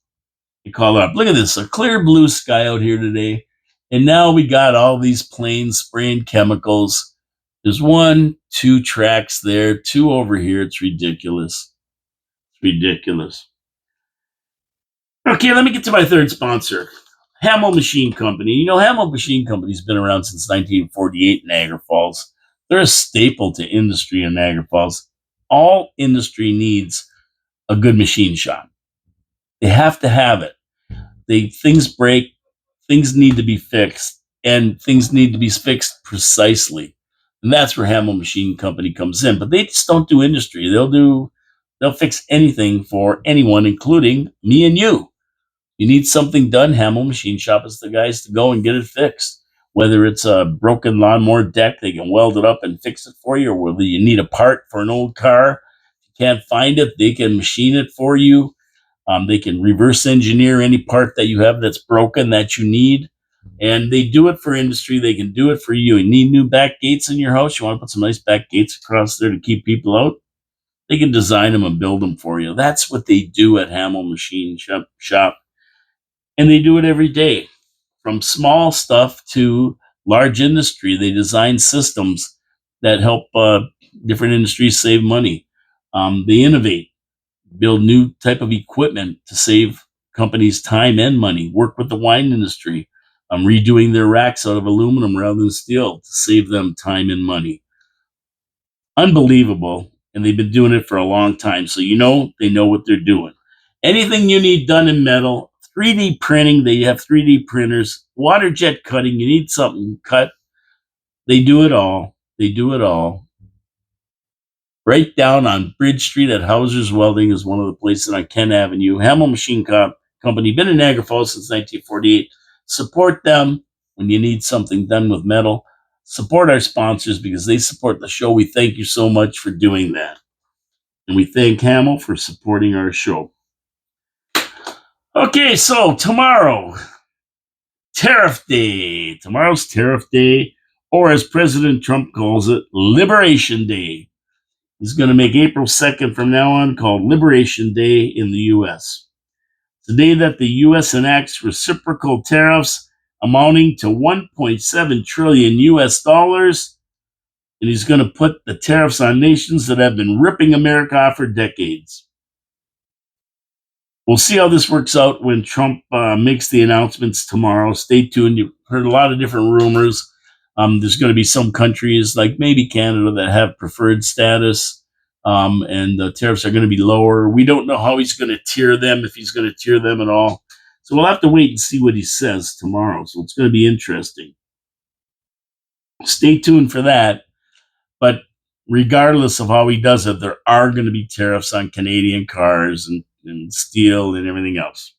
You call it up. Look at this, a clear blue sky out here today. And now we got all these planes spraying chemicals. There's 1, 2 tracks there, 2 over here. It's ridiculous. It's ridiculous. Okay, let me get to my third sponsor, Hamel Machine Company. You know, Hamel Machine Company's been around since 1948 in Niagara Falls. They're a staple to industry in Niagara Falls. All industry needs a good machine shop. They have to have it. Things break, things need to be fixed, and things need to be fixed precisely. And that's where Hamel Machine Company comes in. But they just don't do industry. They'll fix anything for anyone, including me and you. You need something done, Hamel Machine Shop is the guys to go and get it fixed. Whether it's a broken lawnmower deck, they can weld it up and fix it for you, or whether you need a part for an old car, if you can't find it, they can machine it for you. They can reverse engineer any part that you have that's broken that you need. And they do it for industry. They can do it for you. You need new back gates in your house. You want to put some nice back gates across there to keep people out. They can design them and build them for you. That's what they do at Hamel Machine Shop. And they do it every day, from small stuff to large industry. They design systems that help different industries save money. They innovate, build new type of equipment to save companies time and money, work with the wine industry, redoing their racks out of aluminum rather than steel to save them time and money. Unbelievable. And they've been doing it for a long time. So, they know what they're doing. Anything you need done in metal, 3D printing, they have 3D printers, water jet cutting, you need something cut. They do it all. They do it all. Right down on Bridge Street at Hauser's Welding is one of the places on Kent Avenue. Hamel Machine Company, been in Niagara Falls since 1948. Support them when you need something done with metal. Support our sponsors because they support the show. We thank you so much for doing that. And we thank Hamel for supporting our show. Okay, so tomorrow, Tariff Day. Tomorrow's Tariff Day, or as President Trump calls it, Liberation Day. He's going to make April 2nd from now on called Liberation Day in the U.S. It's the day that the U.S. enacts reciprocal tariffs amounting to 1.7 trillion U.S. dollars, and he's going to put the tariffs on nations that have been ripping America off for decades. We'll see how this works out when Trump makes the announcements tomorrow. Stay tuned. You've heard a lot of different rumors. There's going to be some countries, like maybe Canada, that have preferred status, and the tariffs are going to be lower. We don't know how he's going to tier them, if he's going to tier them at all. So we'll have to wait and see what he says tomorrow. So it's going to be interesting. Stay tuned for that. But regardless of how he does it, there are going to be tariffs on Canadian cars and steel and everything else.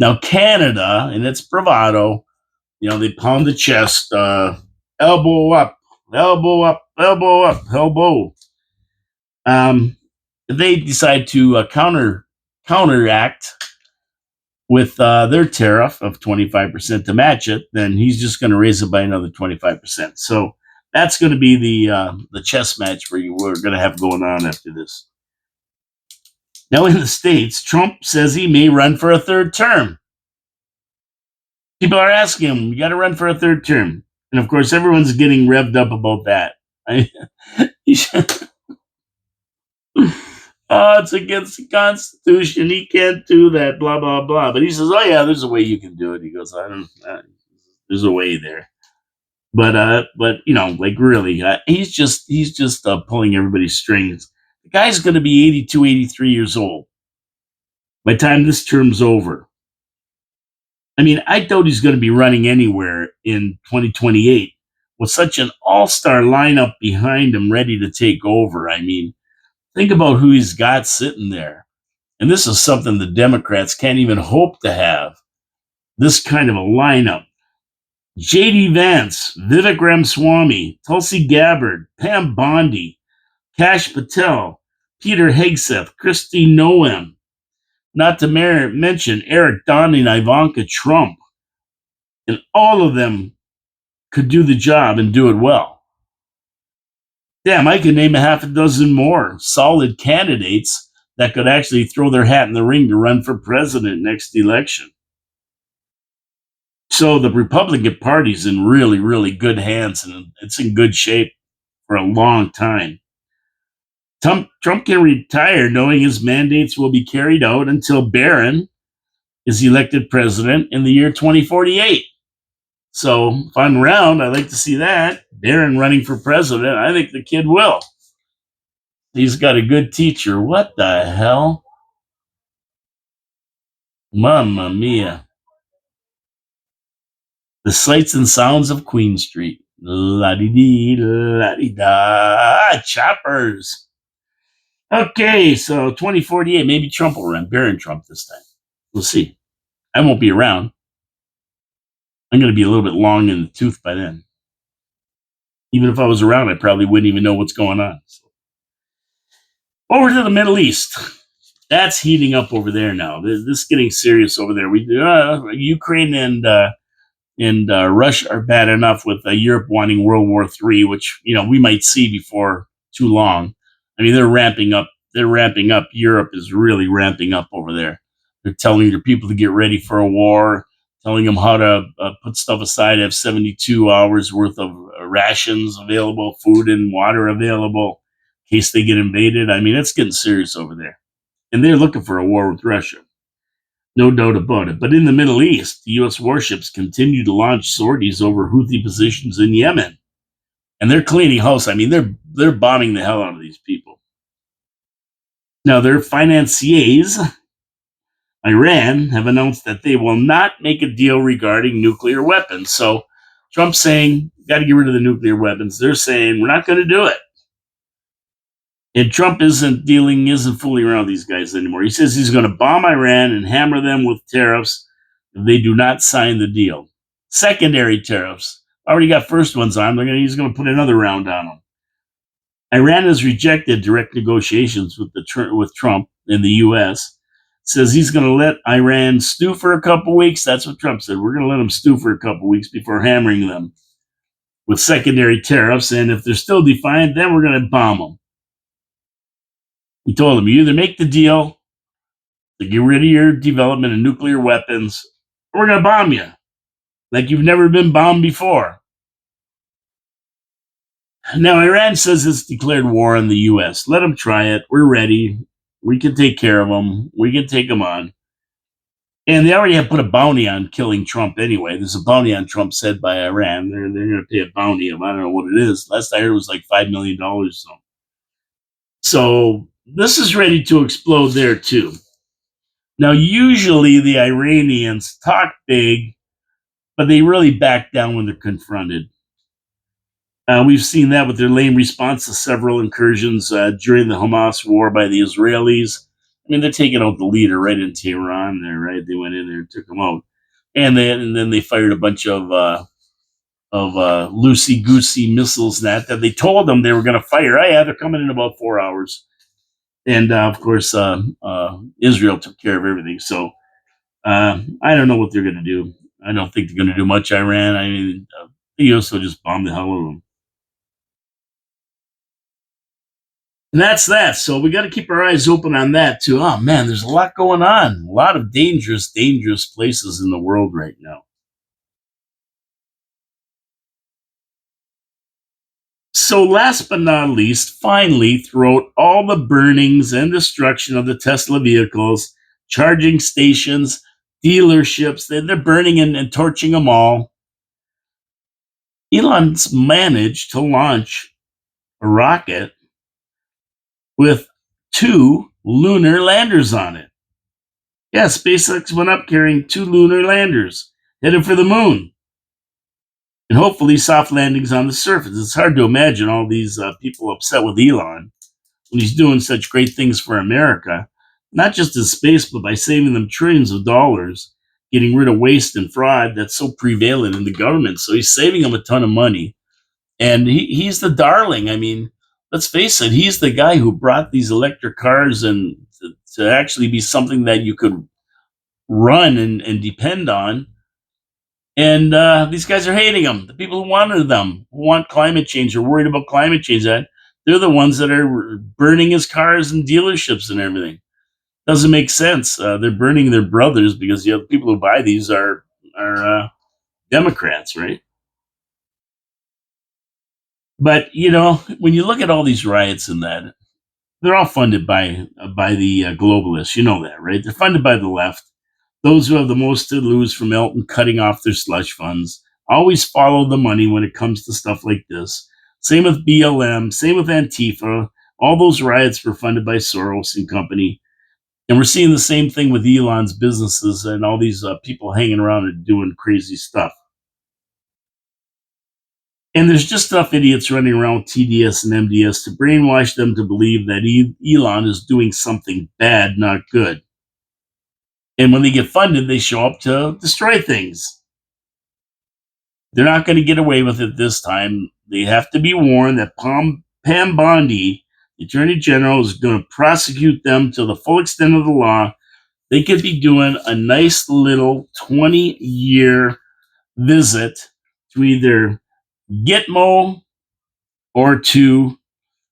Now, Canada, in its bravado, they pound the chest, elbow up, elbow up, elbow up, elbow. If they decide to counteract with their tariff of 25% to match it, then he's just going to raise it by another 25%. So that's going to be the chess match we're going to have going on after this. Now, in the States, Trump says he may run for a third term. People are asking him, you got to run for a third term. And of course, everyone's getting revved up about that. Oh, it's against the Constitution. He can't do that, blah, blah, blah. But he says, oh, yeah, there's a way you can do it. He goes, there's a way there. But really, he's just pulling everybody's strings. The guy's going to be 82, 83 years old by the time this term's over. I mean, I doubt he's going to be running anywhere in 2028 with such an all-star lineup behind him ready to take over. I mean, think about who he's got sitting there. And this is something the Democrats can't even hope to have, this kind of a lineup. J.D. Vance, Vivek Ramaswamy, Tulsi Gabbard, Pam Bondi, Kash Patel, Peter Hegseth, Kristi Noem, not to mention Eric Donley and Ivanka Trump. And all of them could do the job and do it well. Damn, I could name a half a dozen more solid candidates that could actually throw their hat in the ring to run for president next election. So the Republican Party's in really, really good hands, and it's in good shape for a long time. Trump can retire knowing his mandates will be carried out until Barron is elected president in the year 2048. So if I'm around, I'd like to see that. Darren running for president. I think the kid will. He's got a good teacher. What the hell? Mamma mia. The sights and sounds of Queen Street. La-di-dee, la-di-da. Choppers. Okay, so 2048, maybe Trump will run. Barron Trump this time. We'll see. I won't be around. I'm going to be a little bit long in the tooth by then. Even if I was around, I probably wouldn't even know what's going on. So, over to the Middle East. That's heating up over there now. This is getting serious over there. Ukraine and Russia are bad enough with Europe wanting World War III, which we might see before too long. I mean, they're ramping up. They're ramping up. Europe is really ramping up over there. They're telling their people to get ready for a war, telling them how to put stuff aside, have 72 hours worth of rations available, food and water available in case they get invaded. I mean, it's getting serious over there. And they're looking for a war with Russia. No doubt about it. But in the Middle East, the U.S. warships continue to launch sorties over Houthi positions in Yemen. And they're cleaning house. I mean, they're bombing the hell out of these people. Now, their financiers, Iran, have announced that they will not make a deal regarding nuclear weapons. So Trump's saying, got to get rid of the nuclear weapons. They're saying, we're not going to do it. And Trump isn't fooling around with these guys anymore. He says he's going to bomb Iran and hammer them with tariffs if they do not sign the deal. Secondary tariffs. Already got first ones on. He's going to put another round on them. Iran has rejected direct negotiations with Trump in the U.S. Says he's going to let Iran stew for a couple weeks. That's what Trump said. We're going to let them stew for a couple weeks before hammering them with secondary tariffs. And if they're still defiant, then we're going to bomb them. He told them, you either make the deal to get rid of your development of nuclear weapons, or we're going to bomb you like you've never been bombed before. Now, Iran says it's declared war on the U.S. Let them try it. We're ready. We can take care of them. We can take them on. And they already have put a bounty on killing Trump anyway. There's a bounty on Trump set by Iran. They're going to pay a bounty of, I don't know what it is. Last I heard it was like $5 million. So this is ready to explode there too. Now, usually the Iranians talk big, but they really back down when they're confronted. We've seen that with their lame response to several incursions during the Hamas war by the Israelis. I mean, they're taking out the leader right in Tehran there, right? They went in there and took him out. And then they fired a bunch of loosey-goosey missiles that they told them they were going to fire. Oh, yeah, they're coming in about 4 hours. And, of course, Israel took care of everything. So I don't know what they're going to do. I don't think they're going to do much, Iran. I mean, the U.S. will just bomb the hell out of them. And that's that. So we got to keep our eyes open on that, too. Oh, man, there's a lot going on. A lot of dangerous places in the world right now. So last but not least, finally, throughout all the burnings and destruction of the Tesla vehicles, charging stations, dealerships, they're burning and torching them all. Elon's managed to launch a rocket with 2 lunar landers on it. Yeah, SpaceX went up carrying 2 lunar landers, headed for the moon. And hopefully soft landings on the surface. It's hard to imagine all these people upset with Elon when he's doing such great things for America, not just in space, but by saving them trillions of dollars, getting rid of waste and fraud that's so prevalent in the government. So he's saving them a ton of money. And he's the darling. I mean, let's face it, he's the guy who brought these electric cars and to actually be something that you could run and depend on. And these guys are hating him. The people who wanted them, who want climate change, are worried about climate change. They're the ones that are burning his cars and dealerships and everything. Doesn't make sense. They're burning their brothers because the people who buy these are Democrats, right? But when you look at all these riots and that, they're all funded by the globalists. You know that, right? They're funded by the left. Those who have the most to lose from Elton cutting off their slush funds always follow the money when it comes to stuff like this. Same with BLM, same with Antifa. All those riots were funded by Soros and company. And we're seeing the same thing with Elon's businesses and all these people hanging around and doing crazy stuff. And there's just enough idiots running around with TDS and MDS to brainwash them to believe that Elon is doing something bad, not good. And when they get funded, they show up to destroy things. They're not going to get away with it this time. They have to be warned that Pam Bondi, the Attorney General, is going to prosecute them to the full extent of the law. They could be doing a nice little 20-year visit to either Gitmo or to,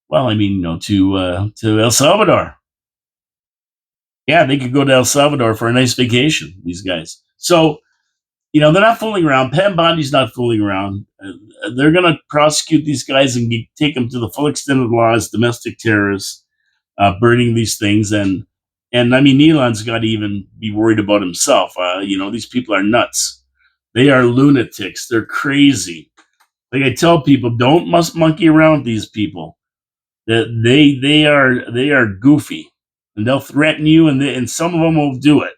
well, I mean, to El Salvador. Yeah, they could go to El Salvador for a nice vacation, these guys. So, they're not fooling around. Pam Bondi's not fooling around. They're going to prosecute these guys and take them to the full extent of the law as domestic terrorists, burning these things. And I mean, Elon's got to even be worried about himself. These people are nuts. They are lunatics. They're crazy. Like I tell people, don't monkey around with these people. They are goofy, and they'll threaten you, and some of them will do it.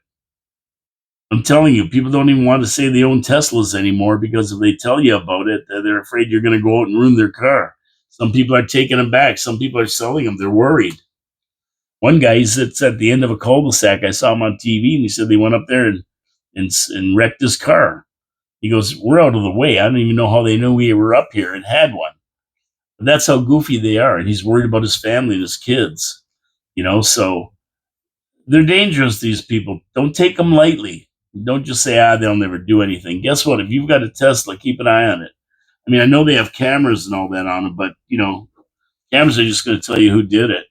I'm telling you, people don't even want to say they own Teslas anymore because if they tell you about it, they're afraid you're going to go out and ruin their car. Some people are taking them back. Some people are selling them. They're worried. One guy, he sits at the end of a cul-de-sac. I saw him on TV, and he said they went up there and wrecked his car. He goes, we're out of the way. I don't even know how they knew we were up here and had one. But that's how goofy they are. And he's worried about his family and his kids. So they're dangerous, these people. Don't take them lightly. Don't just say, they'll never do anything. Guess what? If you've got a Tesla, keep an eye on it. I mean, I know they have cameras and all that on them, but, cameras are just going to tell you who did it.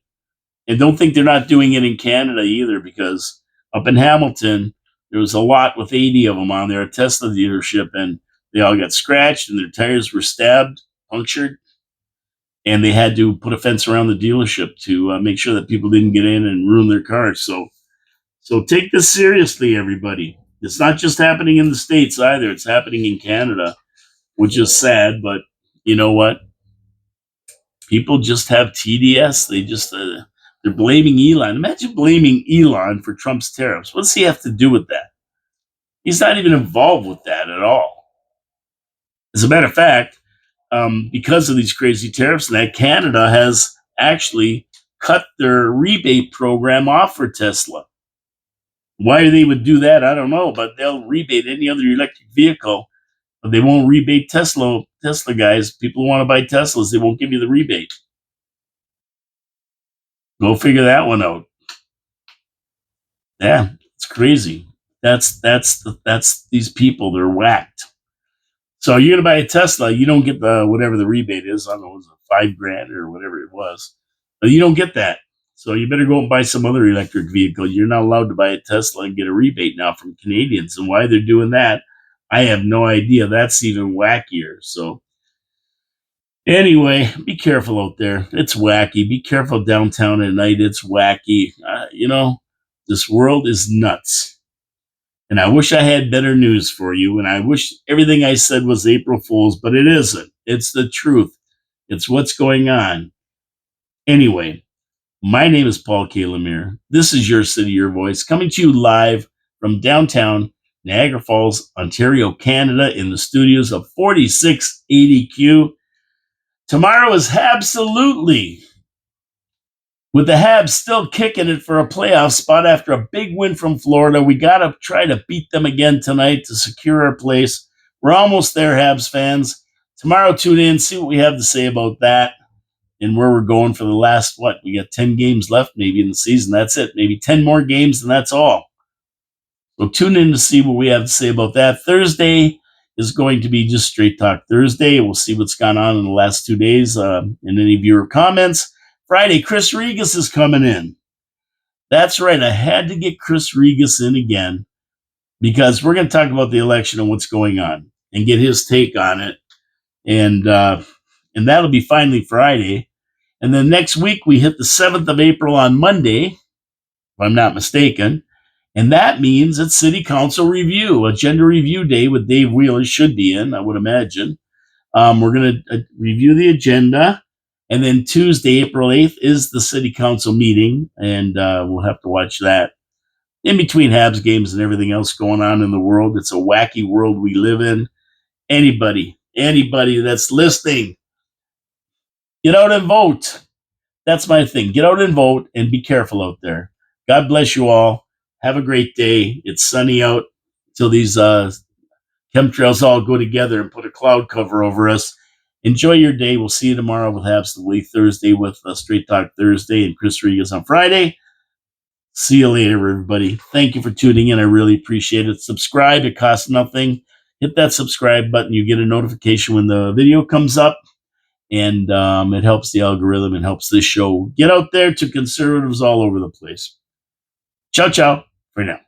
And don't think they're not doing it in Canada either, because up in Hamilton, there was a lot with 80 of them on there, a Tesla dealership, and they all got scratched and their tires were stabbed, punctured, and they had to put a fence around the dealership to make sure that people didn't get in and ruin their cars. So take this seriously, everybody. It's not just happening in the States either. It's happening in Canada, which is sad, but you know what? People just have TDS. They just, they're blaming Elon. Imagine blaming Elon for Trump's tariffs. What does he have to do with that? He's not even involved with that at all. As a matter of fact, because of these crazy tariffs, and that Canada has actually cut their rebate program off for Tesla. Why they would do that, I don't know, but they'll rebate any other electric vehicle, but they won't rebate Tesla guys. People who want to buy Teslas, they won't give you the rebate. Go figure that one out. Yeah, it's crazy. That's these people. They're whacked. So you're gonna buy a Tesla, you don't get the whatever the rebate is. I don't know, it was $5,000 or whatever it was, but you don't get that. So you better go and buy some other electric vehicle. You're not allowed to buy a Tesla and get a rebate now from Canadians. And why they're doing that, I have no idea. That's even wackier. So anyway, be careful out there. It's wacky. Be careful downtown at night. It's wacky. This world is nuts. And I wish I had better news for you. And I wish everything I said was April Fool's, but it isn't. It's the truth. It's what's going on. Anyway, my name is Paul K. Lemire. This is Your City, Your Voice, coming to you live from downtown Niagara Falls, Ontario, Canada, in the studios of 4680Q. Tomorrow is absolutely, with the Habs still kicking it for a playoff spot after a big win from Florida. We got to try to beat them again tonight to secure our place. We're almost there, Habs fans. Tomorrow, tune in, see what we have to say about that and where we're going for the last, we got 10 games left maybe in the season. That's it. Maybe 10 more games, and that's all. So tune in to see what we have to say about that. Thursday is going to be just Straight Talk Thursday. We'll see what's gone on in the last 2 days and any viewer comments. Friday, Chris Regis is coming in. That's right. I had to get Chris Regis in again because we're going to talk about the election and what's going on and get his take on it. And that'll be finally Friday. And then next week, we hit the 7th of April on Monday, if I'm not mistaken. And that means it's City Council review, agenda review day with Dave Wheeler should be in, I would imagine. We're going to review the agenda. And then Tuesday, April 8th, is the City Council meeting. And we'll have to watch that. In between Habs games and everything else going on in the world, it's a wacky world we live in. Anybody that's listening, get out and vote. That's my thing. Get out and vote and be careful out there. God bless you all. Have a great day. It's sunny out till these chemtrails all go together and put a cloud cover over us. Enjoy your day. We'll see you tomorrow with Absolutely Thursday with Straight Talk Thursday and Chris Rodriguez on Friday. See you later, everybody. Thank you for tuning in. I really appreciate it. Subscribe. It costs nothing. Hit that subscribe button. You get a notification when the video comes up. And it helps the algorithm and helps this show get out there to conservatives all over the place. Ciao, ciao for now.